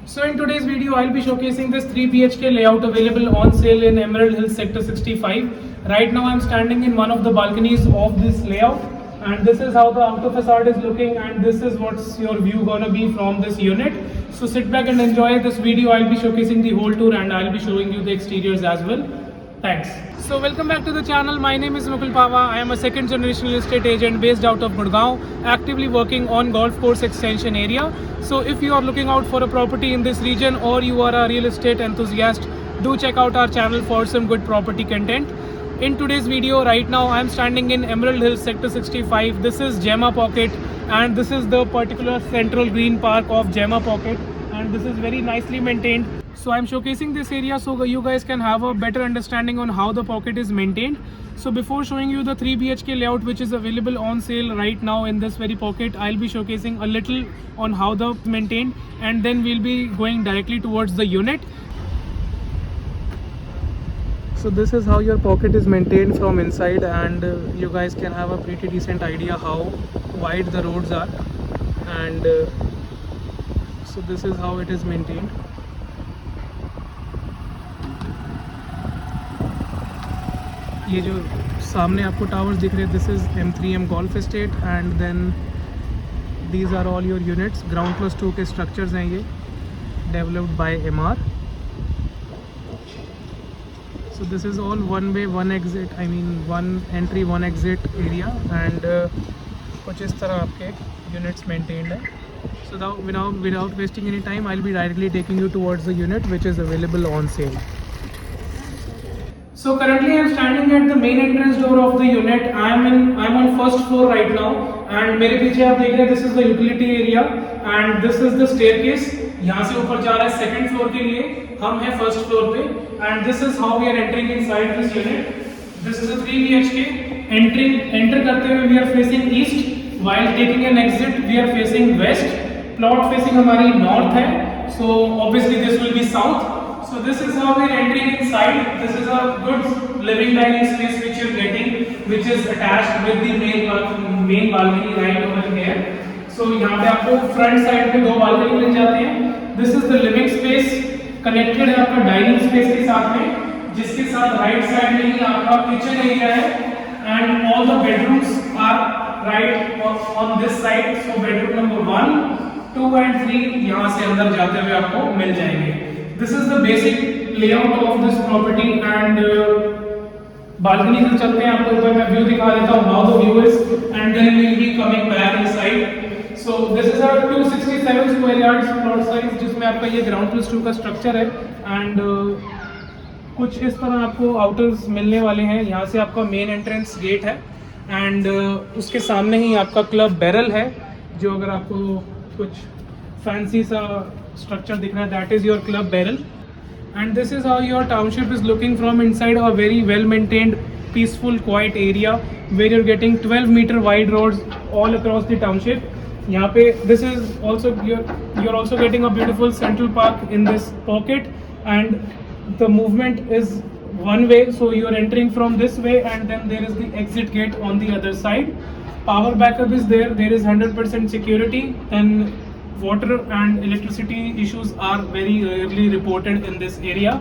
So in today's video, I'll be showcasing this 3 BHK layout available on sale in Emerald Hills Sector 65. Right now I'm standing in one of the balconies of this layout, and this is how the outer facade is looking, and this is what's your view gonna be from this unit. So sit back and enjoy this video. I'll be showcasing the whole tour and I'll be showing you the exteriors as well. Thanks. So welcome back to the channel. My name is Mukul Pava. I am a second generation real estate agent based out of Gurgaon, actively working on golf course extension area. So if you are looking out for a property in this region or you are a real estate enthusiast, do check out our channel for some good property content. In today's video, right now I am standing in Emerald Hills Sector 65. This is Gemma Pocket and this is the particular central green park of Gemma Pocket, and this is very nicely maintained. So I'm showcasing this area so you guys can have a better understanding on how the pocket is maintained. So before showing you the 3 BHK layout which is available on sale right now in this very pocket, I'll be showcasing a little on how the maintained, and then we'll be going directly towards the unit. So this is how your pocket is maintained from inside, and you guys can have a pretty decent idea how wide the roads are, and so this is how it is maintained. ये जो सामने आपको towers दिख रहे हैं, this is M3M golf estate, and then these are all your units. ग्राउंड+2 के structures हैं ये, developed by MR. So this is all one way one exit, I mean one entry one exit area, and कुछ इस तरह आपके units maintained है. So now without wasting any time, I'll be directly taking you towards the unit which is available on sale. So currently I'm standing at the main entrance door of the unit. I'm on first floor right now, and मेरे पीछे आप देख रहे हैं this is the utility area and this is the staircase. यहाँ से ऊपर जा रहा है second floor के लिए, हम हैं first floor पे, and this is how we are entering inside this unit. This is a 3 BHK. Enter करते हुए we are facing east, while taking an exit we are facing west. Plot facing हमारी north है, so obviously this will be south. So this is how we are entering inside. This is a good living dining space which you are getting, which is attached with the main balcony right over here. So यहाँ पे आपको front side पे 2 balcony मिल जाते हैं. This is the living space, connected है आपका dining space के साथ में, जिसके साथ right side में ही आपका kitchen area है, and all the bedrooms are right on this side. So bedroom number 1, 2 and 3 यहाँ से अंदर जाते हुए आपको मिल जाएंगे. This is the basic layout of this property, and balcony से चलते हैं, आपको ऊपर मैं view दिखा देता हूँ how the view is, and then we'll be coming back inside. So this is our 267 square yards plot size, जिसमें आपका ये ground+2 का structure है, and कुछ इस तरह आपको outers मिलने वाले हैं. यहाँ से आपका main entrance gate है, and उसके सामने ही आपका club barrel है, जो अगर आपको कुछ फैंसी सा स्ट्रक्चर दिख रहा है, that is your club barrel. And this is how your township is looking from inside a very well maintained peaceful quiet area where you're getting 12 metre wide roads all across the township. यहाँ पे this is also you are also getting a beautiful central park in this pocket, and the movement is one way, so you are entering from this way, and then there is the exit gate on the other side. Power backup is there is 100% security, and water and electricity issues are very rarely reported in this area.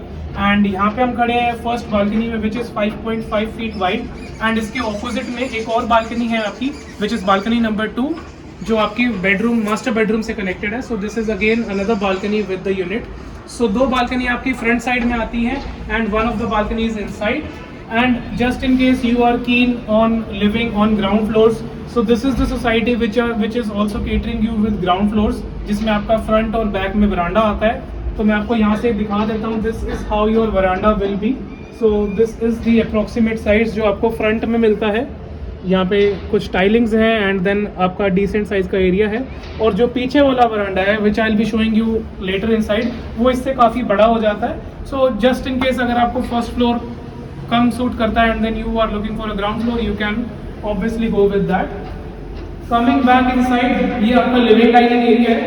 And यहाँ पे हम खड़े हैं first balcony में, which is 5.5 feet wide, and इसके opposite में एक और बालकनी है आपकी, which is balcony number 2, जो आपकी बेडरूम मास्टर बेडरूम से कनेक्टेड है. So this is again another balcony with the unit. So 2 balcony आपकी फ्रंट साइड में आती हैं, and one of the balcony is inside. And just in case you are keen on living on ground floors, so this is the society which is also catering you with ground floors, जिसमें आपका front और back में वरांडा आता है. तो मैं आपको यहाँ से दिखा देता हूँ. This is how your veranda will be. So this is the approximate size जो आपको फ्रंट में मिलता है. यहाँ पे कुछ टाइलिंग्स हैं, एंड देन आपका डिसेंट साइज का एरिया है. और जो पीछे वाला वरांडा है, which I will be showing you later inside, वो इससे काफ़ी बड़ा हो जाता है. सो जस्ट इन केस अगर आपको फर्स्ट फ्लोर कम सूट करता है, and then you are looking for a ground floor, you can obviously go with that. Coming back inside, ये आपका लिविंग डाइनिंग एरिया है,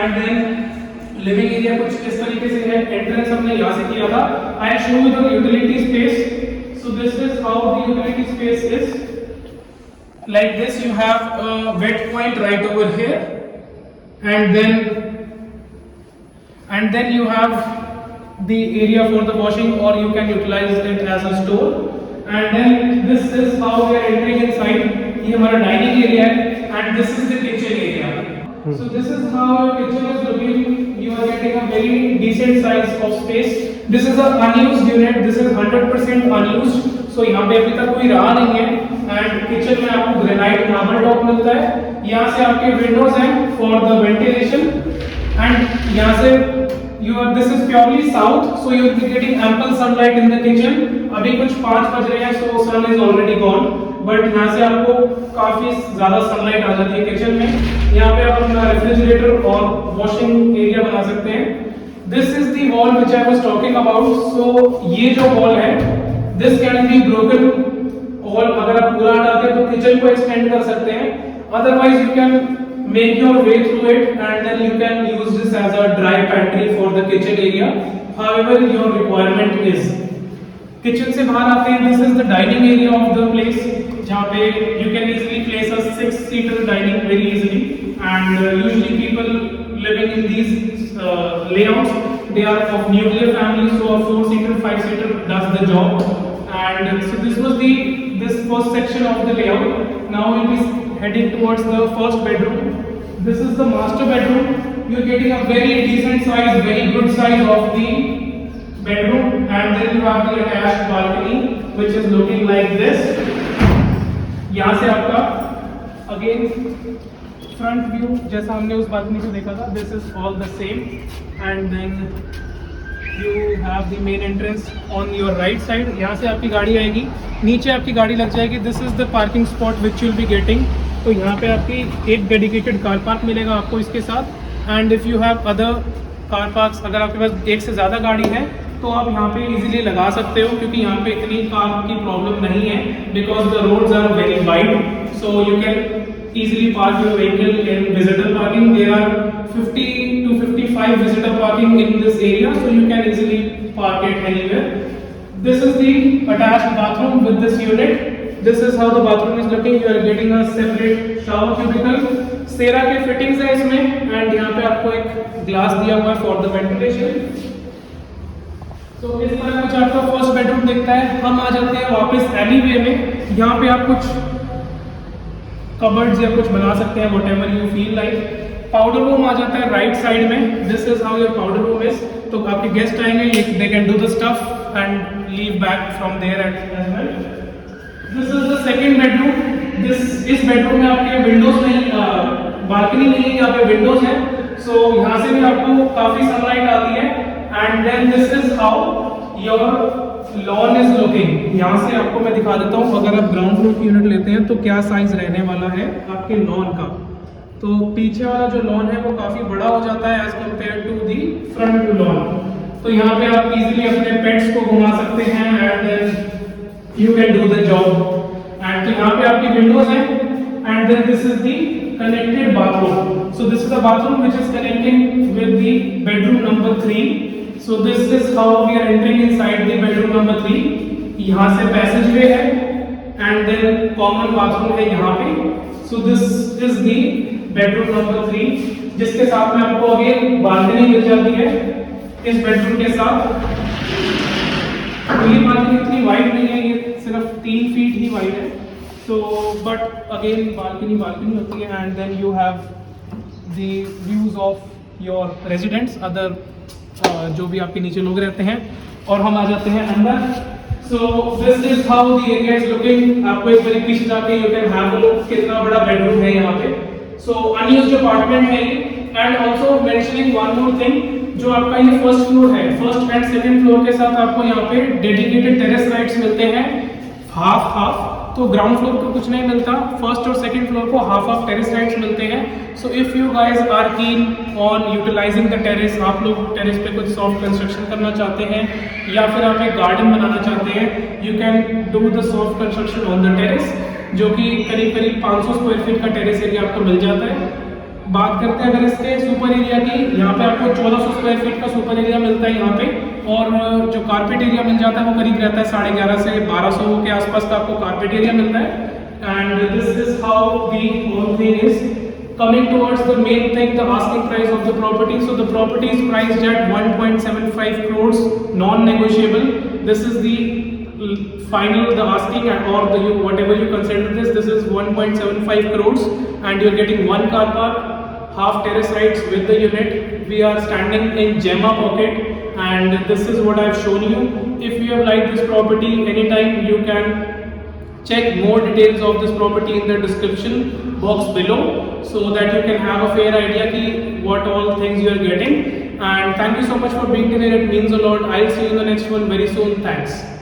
एंड देन लिविंग एरिया कुछ इस तरीके से है. एंट्रेंस हमने यहाँ से किया था. I show you the utility space. So this is how the utility space is. Like this, you have a wet point right over here, and then and then you have the area for the washing, or you can utilize it as a store. And then this is how we are entering inside. ये हमारा dining area है, and this is the kitchen area. So this is how your kitchen is looking. You are getting a very decent size of space. This is a unused unit. This is 100% unused. So यहाँ पे अभी तक कोई रहा नहीं है. And kitchen में आपको ग्रेनाइट मार्बल टॉप मिलता है. यहाँ से आपके विंडोज हैं for the ventilation. And यहाँ से this is purely south, so you will be getting ample sunlight in the kitchen. अभी कुछ 5 बज रहे हैं, so sun is already gone. But यहाँ से आपको काफी ज्यादा सनलाइट आ जाती है किचन में. यहाँ पे आप अपना रेफ्रिजरेटर और वॉशिंग एरिया बना सकते हैं. This is the wall which I was talking about. So ये जो वॉल है, this can be broken wall. अगर आप पूरा हटाते हैं तो किचन को एक्सटेंड कर सकते हैं. Otherwise you can make your way through it, and then you can use this as a dry pantry for the kitchen area, however your requirement is. Kitchen से बाहर आते हैं. This is the dining area of the place, जहाँ पे you can easily place a 6-seater dining very easily, and usually people living in these layouts, they are of nuclear family, so a 4-seater, 5-seater does the job. And so this was this first section of the layout. Now we'll be heading towards the first bedroom. This is the master bedroom. You're getting a very decent size, very good size of the bedroom, and then you have the attached balcony, which is looking like this. यहाँ से आपका again front view जैसा हमने उस balcony से देखा था. This is all the same, and then you have the main entrance on your right side. यहाँ से आपकी गाड़ी आएगी, नीचे आपकी गाड़ी लग जाएगी. This is the parking spot which you'll be getting. तो यहाँ पे आपकी एक डेडिकेटेड कार पार्क मिलेगा आपको इसके साथ. And if you have other car parks, अगर आपके पास एक से ज़्यादा गाड़ी है तो आप यहाँ पे इजीली लगा सकते हो, क्योंकि यहाँ पे इतनी कार की प्रॉब्लम नहीं है, because the roads are very wide. So you can easily park your vehicle in visitor parking. There are 50 to 55 visitor parking in this area, so you can easily park it anywhere. This is the attached bathroom with this unit. This is how the bathroom is looking. You are getting a separate shower cubicle. सेरा के fittings है इसमें, and यहाँ पे आपको एक glass दिया हुआ है फॉर द वेंटिलेशन. तो इस तरह कुछ आपका फर्स्ट बेडरूम दिखता है. हम आ जाते हैं वापस एलीवे में. यहाँ पे आप कुछ कबर्ड्स या कुछ बना सकते हैं, whatever you feel like. Powder room आ जाता है राइट साइड में. This is how your powder room is. तो आपके गेस्ट आएंगे, they can do the stuff and leave back from there as well. This is the second bedroom. इस bedroom में आपके विंडोज नहीं, बालकनी नहीं है, यहाँ पे विंडोज है. सो यहाँ से भी आपको काफी सनलाइट आती है. And then this is how your lawn is looking. यहाँ से आपको मैं दिखा देता हूँ, अगर आप ग्राउंड फ्लोर की यूनिट लेते हैं तो क्या साइज रहने वाला है आपके लॉन का. तो पीछे वाला जो लॉन है वो काफी बड़ा हो जाता है as compare to the front lawn. तो यहाँ पे आप इजीली अपने पेट्स को घुमा सकते हैं, and then you can do the job. And तो यहाँ पे आपकी विंडोज है, and then this is the connected bathroom. So this is the bathroom which is connecting with the bedroom number 3. So this is how we are entering inside the bedroom number 3. यहाँ से passageway है, and then common bathroom है यहाँ पे. So this is the bedroom number 3, जिसके साथ में आपको अगेन बालकनी मिल जाती है इस बेडरूम के साथ. तो ये बालकनी इतनी वाइड नहीं है, ये सिर्फ 3 फीट ही वाइड है. So, but again balcony होती है, and then you have the views of your residents, other जो भी आपके नीचे लोग रहते हैं. और हम आ जाते हैं अंदर. So this is how the area is looking. आपको एक बार पीछे जाके you can have a look कितना बड़ा बेडरूम है यहाँ पे. So unused अपार्टमेंट है ये. And also mentioning one more thing, जो आपका ये फर्स्ट फ्लोर है, फर्स्ट एंड सेकंड फ्लोर के साथ आपको यहाँ पे डेडिकेटेड टेरेस राइट्स मिलते हैं, हाफ. तो ग्राउंड फ्लोर को कुछ नहीं मिलता, फर्स्ट और सेकंड फ्लोर को हाफ टेरेस राइट्स मिलते हैं. So if you guys are keen on utilising the terrace, आप लोग टेरेस पे कुछ सॉफ्ट कंस्ट्रक्शन करना चाहते हैं, या फिर आप एक गार्डन बनाना चाहते हैं, you can do the soft construction on the terrace, जो कि करीब 500 स्क्वायर फीट का टेरेस एरिया आपको मिल जाता है. बात करते हैं अगर इसके सुपर एरिया की, यहाँ पे आपको 1400 स्क्वायर फीट का सुपर एरिया मिलता है यहाँ पे. और जो कारपेट एरिया मिल जाता है वो करीब रहता है 1150 से 1200 के आसपास का आपको कारपेट एरिया मिलता है. And this is how the whole thing is. Coming towards the main thing, the asking price of the property. So the property is priced at 1.75 crores, non-negotiable. This is the final, the asking, or the whatever you consider this. This is 1.75 crores, and you're getting one car park, half terrace rights with the unit. We are standing in Gemma Pocket, and this is what I've shown you. If you have liked this property, anytime you can check more details of this property in the description box below, so that you can have a fair idea ki what all things you are getting. And thank you so much for being here. It means a lot. I'll see you in the next one very soon. Thanks.